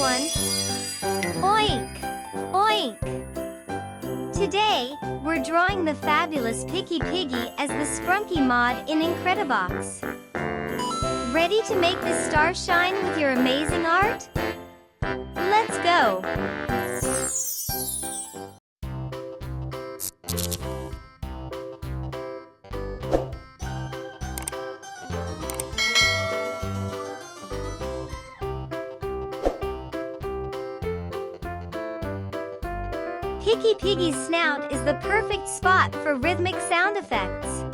everyone! Oink! Oink! Today, we're drawing the fabulous Picky Piggy as the Sprunki mod in Incredibox. Ready to make this star shine with your amazing art? Let's go! Picky Piggy's snout is the perfect spot for rhythmic sound effects.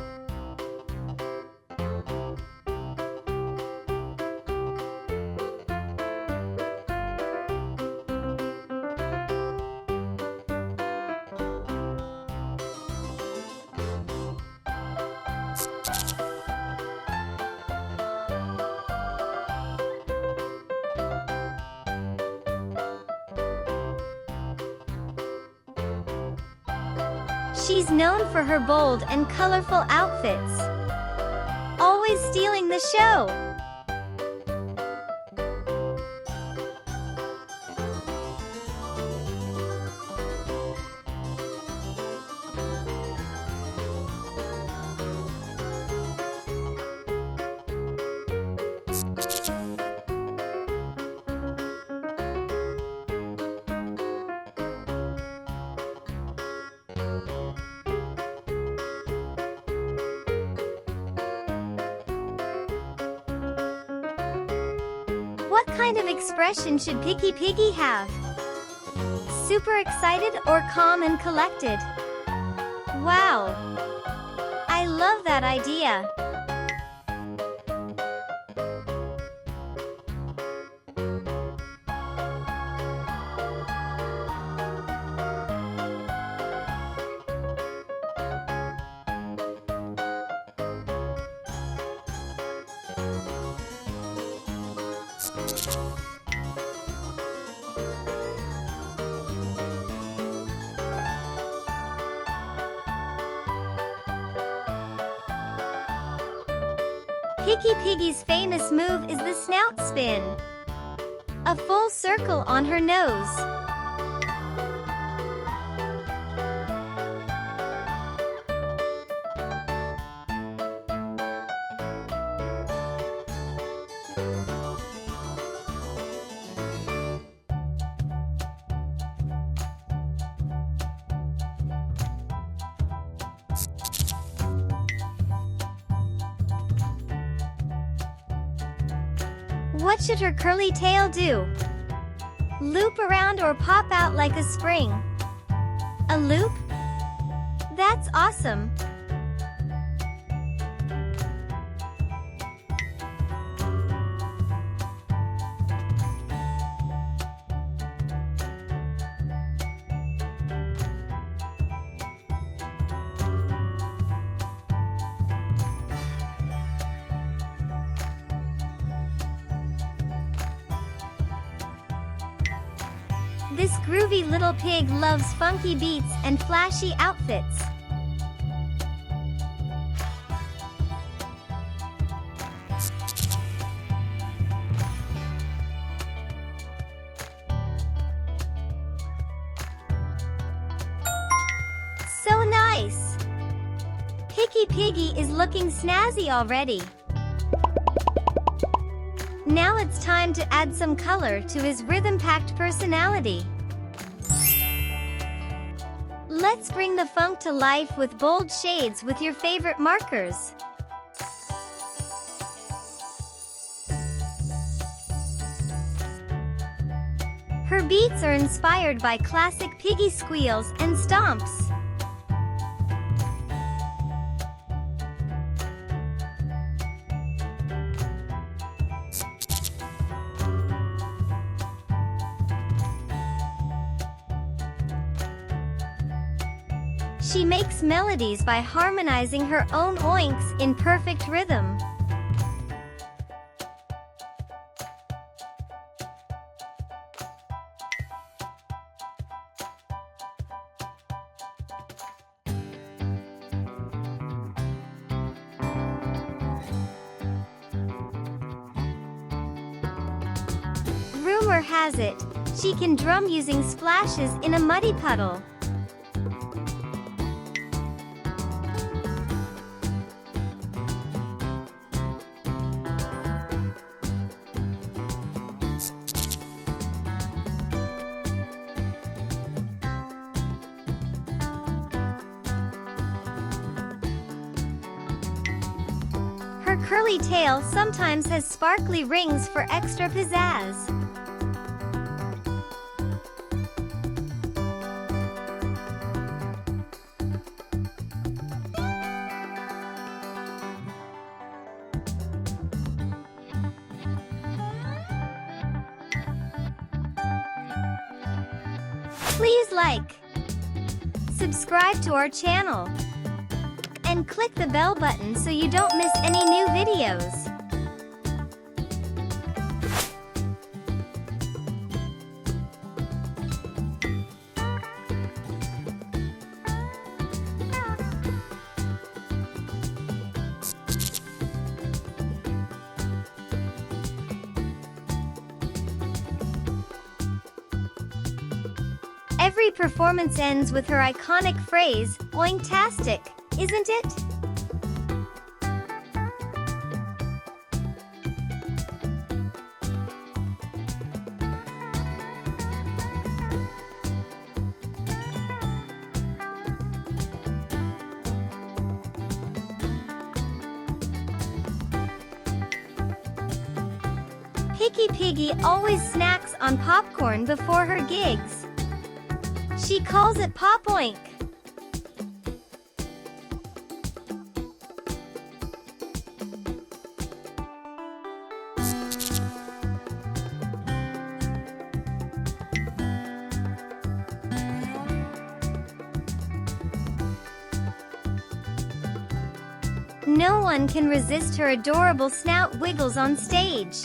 She's known for her bold and colorful outfits, always stealing the show. What kind of expression should Picky Piggy have? Super excited or calm and collected? Wow! I love that idea! Picky Piggy's famous move is the snout spin. A full circle on her nose. What should her curly tail do? Loop around or pop out like a spring? A loop? That's awesome! This groovy little pig loves funky beats and flashy outfits. So nice! Picky Piggy is looking snazzy already. Now it's time to add some color to his rhythm-packed personality. Let's bring the funk to life with bold shades with your favorite markers. Her beats are inspired by classic piggy squeals and stomps. She makes melodies by harmonizing her own oinks in perfect rhythm. Rumor rumor has it, she can drum using splashes in a muddy puddle. Her curly tail sometimes has sparkly rings for extra pizzazz. Please like, subscribe to our channel, and click the bell button so you don't miss any new videos. Every performance ends with her iconic phrase, "Oinktastic," isn't it? Picky Piggy always snacks on popcorn before her gigs. She calls it Pop Oink. No one can resist her adorable snout wiggles on stage.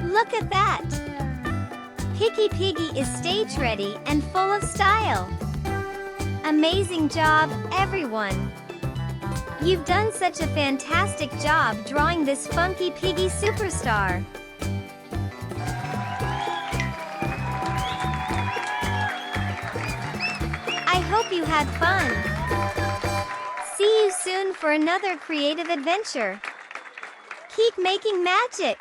Look at that! Picky Piggy is stage ready and full of style. Amazing job, everyone! You've done such a fantastic job drawing this funky piggy superstar. I hope you had fun. See you soon for another creative adventure. Keep making magic!